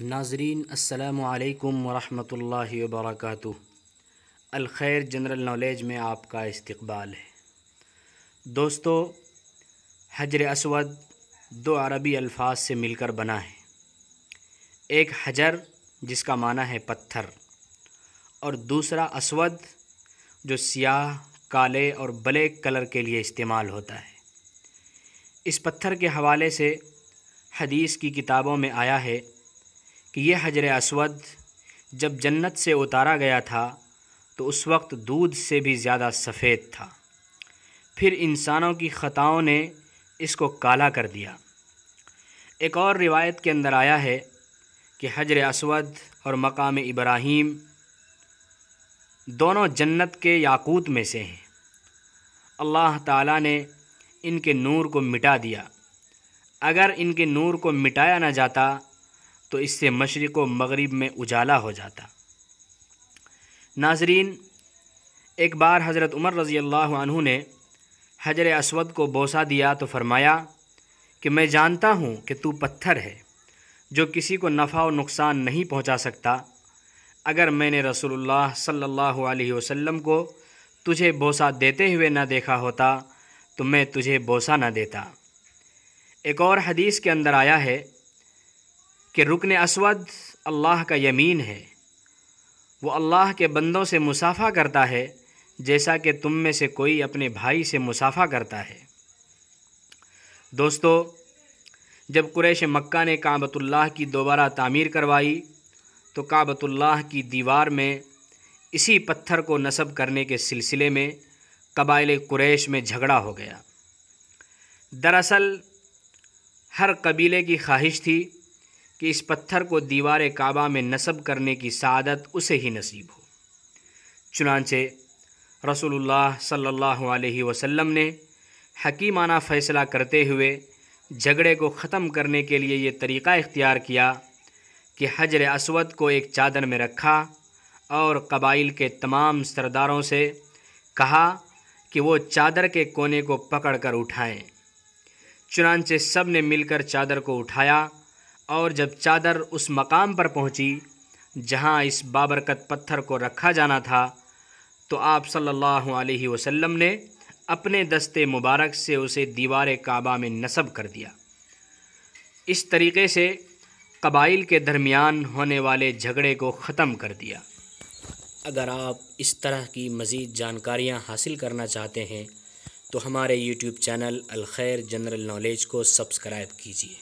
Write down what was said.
ناظرین السلام علیکم ورحمۃ اللہ وبرکاتہ۔ الخیر جنرل نالج میں آپ کا استقبال ہے۔ دوستو، حجر اسود دو عربی الفاظ سے مل کر بنا ہے۔ ایک حجر جس کا معنی ہے پتھر، اور دوسرا اسود جو سیاہ، کالے اور بلیک کلر کے لیے استعمال ہوتا ہے۔ اس پتھر کے حوالے سے حدیث کی کتابوں میں آیا ہے کہ یہ حجر اسود جب جنت سے اتارا گیا تھا تو اس وقت دودھ سے بھی زیادہ سفید تھا، پھر انسانوں کی خطاؤں نے اس کو کالا کر دیا۔ ایک اور روایت کے اندر آیا ہے کہ حجر اسود اور مقام ابراہیم دونوں جنت کے یاقوت میں سے ہیں۔ اللہ تعالیٰ نے ان کے نور کو مٹا دیا۔ اگر ان کے نور کو مٹایا نہ جاتا تو اس سے مشرق و مغرب میں اجالا ہو جاتا۔ ناظرین، ایک بار حضرت عمر رضی اللہ عنہ نے حجر اسود کو بوسہ دیا تو فرمایا کہ میں جانتا ہوں کہ تو پتھر ہے جو کسی کو نفع و نقصان نہیں پہنچا سکتا۔ اگر میں نے رسول اللہ صلی اللہ علیہ وسلم کو تجھے بوسہ دیتے ہوئے نہ دیکھا ہوتا تو میں تجھے بوسہ نہ دیتا۔ ایک اور حدیث کے اندر آیا ہے کہ رکن اسود اللہ کا یمین ہے، وہ اللہ کے بندوں سے مصافحہ کرتا ہے جیسا کہ تم میں سے کوئی اپنے بھائی سے مصافحہ کرتا ہے۔ دوستو، جب قریش مکہ نے کعبۃ اللہ کی دوبارہ تعمیر کروائی تو کعبۃ اللہ کی دیوار میں اسی پتھر کو نصب کرنے کے سلسلے میں قبائل قریش میں جھگڑا ہو گیا۔ دراصل ہر قبیلے کی خواہش تھی کہ اس پتھر کو دیوار کعبہ میں نصب کرنے کی سعادت اسے ہی نصیب ہو۔ چنانچہ رسول اللہ صلی اللہ علیہ وسلم نے حکیمانہ فیصلہ کرتے ہوئے جھگڑے کو ختم کرنے کے لیے یہ طریقہ اختیار کیا کہ حجر اسود کو ایک چادر میں رکھا اور قبائل کے تمام سرداروں سے کہا کہ وہ چادر کے کونے کو پکڑ کر اٹھائیں۔ چنانچہ سب نے مل کر چادر کو اٹھایا، اور جب چادر اس مقام پر پہنچی جہاں اس بابرکت پتھر کو رکھا جانا تھا تو آپ صلی اللہ علیہ وسلم نے اپنے دست مبارک سے اسے دیوار کعبہ میں نصب کر دیا۔ اس طریقے سے قبائل کے درمیان ہونے والے جھگڑے کو ختم کر دیا۔ اگر آپ اس طرح کی مزید جانکاریاں حاصل کرنا چاہتے ہیں تو ہمارے یوٹیوب چینل الخیر جنرل نالج کو سبسکرائب کیجیے۔